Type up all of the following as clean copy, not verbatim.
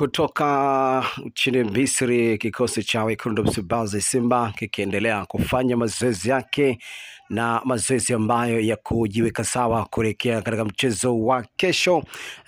Kutoka nchini Misri, kikosi cha wekundu Msimbazi Simba kikiendelea kufanya mazoezi yake na mazoezi ambayo ya kujiweka sawa kuelekea katika mchezo wa kesho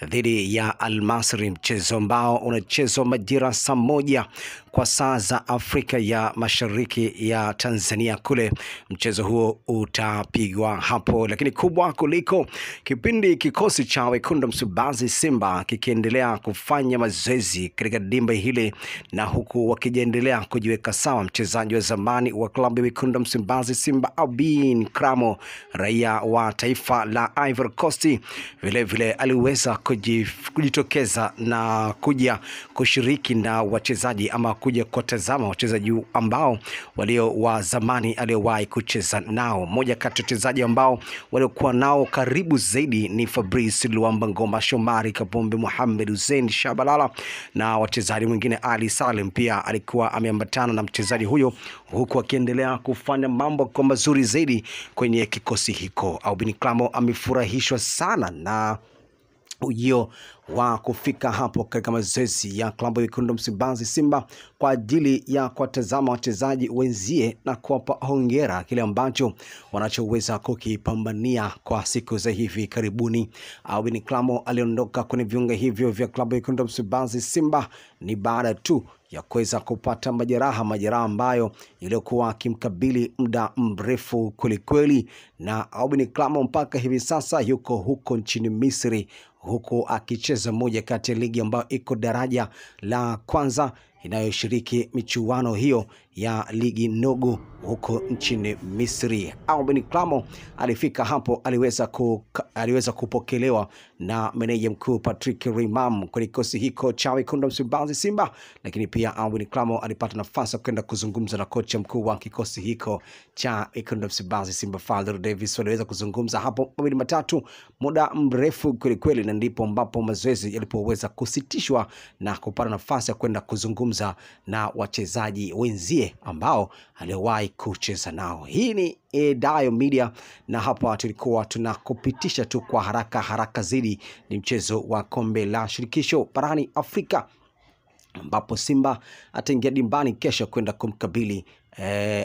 dhidi ya Al Masry, mchezo ambao unachezwa majira saa 1 kwa saa za Afrika ya Mashariki ya Tanzania kule. Mchezo huo utapigwa hapo, lakini kubwa kuliko kipindi kikosi cha wekundu Msimbazi Simba kikiendelea kufanya mazoezi katika dimba hili na huku wakiendelea kujiweka sawa, mchezaji wa zamani wa klabu ya wekundu Msimbazi Simba Albin Kramo, raia wa taifa la Ivory Coast, vile aliweza kujitokeza na kuja kushiriki na wachezaji ama kuja kutazama wachezaji ambao walio wa zamani aliyowahi kucheza nao. Mmoja kati ya wachezaji ambao walikuwa nao karibu zaidi ni Fabrice Luamba Ngoma, Shomari Kapombe, Mohamed Hussein Shabalala na wachezaji mwingine Ali Salim pia alikuwa ameambatana na mchezaji huyo, huku akiendelea kufanya mambo kwa mazuri zaidi kwenye kikosi hiko. Albin Kramo amefurahishwa sana na ujio wa kufika hapo katika mazoezi ya klabu ya wekundu Msimbazi Simba kwa ajili ya kuwatazama wachezaji wenzie na kuwapa hongera kile ambacho wanachoweza kukipambania kwa siku za hivi karibuni. Albin Kramo aliondoka kwenye viunga hivyo vya klabu ya wekundu Msimbazi Simba ni baada tu ya kuweza kupata majeraha ambayo ilikuwa kimkabili muda mrefu kweli, na Albin Kramo mpaka hivi sasa yuko huko nchini Misri, huko akicheza moja kati ya ligi ambayo iko daraja la kwanza inayoshiriki michuano hiyo ya ligi ndogo huko nchini Misri. Albin Kramo alifika hapo, aliweza kupokelewa na meneja mkuu Patrick Rimam kwa kikosi hiko cha wekundu Msimbazi Simba, lakini pia Albin Kramo alipata nafasi ya kwenda kuzungumza na kocha mkuu wa kikosi hiko cha wekundu Msimbazi Simba Fadlu Davis. Waliweza kuzungumza hapo mawili matatu muda mrefu kweli, na ndipo ambapo mazoezi yalipoweza kusitishwa na kupata nafasi ya kwenda kuzungumza na wachezaji wenzie ambao aliwahi kucheza nao. Hii ni Dayo Media na hapa tulikuwa tunakupitisha tu kwa haraka zaidi ni mchezo wa kombe la shirikisho barani Afrika ambapo Simba ataingia dimbani kesho kwenda kumkabili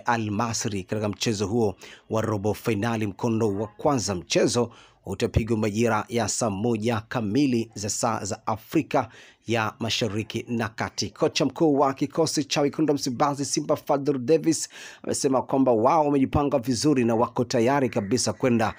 Al Masry katika mchezo huo wa robo finali mkondo wa kwanza. Mchezo utapigwa majira ya saa 1 kamili za saa za Afrika ya Mashariki na Kati. Kocha mkuu wa kikosi cha wekundu Msimbazi Simba Fadlu Davis amesema kwamba wao wamejipanga vizuri na wako tayari kabisa kwenda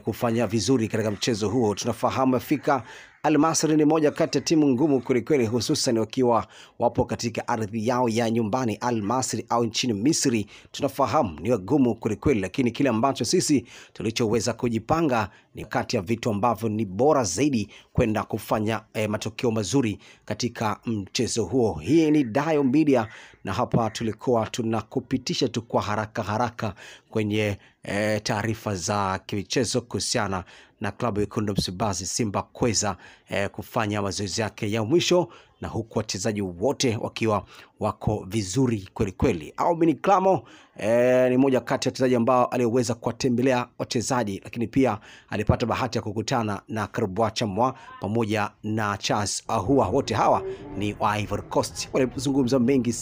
kufanya vizuri katika mchezo huo. Tunafahamu Afrika Al Masry ni moja kati ya timu ngumu kweli, hususan wakiwa wapo katika ardhi yao ya nyumbani. Al Masry au nchini Misri tunafahamu ni wagumu kweli, lakini kile ambacho sisi tulichoweza kujipanga ni kati ya vitu ambavyo ni bora zaidi kwenda kufanya matokeo mazuri katika mchezo huo. Hii ni Dayo Media na hapa tulikuwa tunakupitisha tu kwa haraka kwenye taarifa za michezo kuhusiana na klabu ya wekundu Msimbazi Simba kuweza kufanya mazoezi yake ya mwisho na huku wachezaji wote wakiwa wako vizuri kweli. Albin Kramo ni moja kati ya wachezaji ambao aliweza kuwatembelea wachezaji, lakini pia alipata bahati ya kukutana na Karabwa Chamwa pamoja na Charles Ahua. Wote hawa ni wa Ivory Coast, walizungumza mengi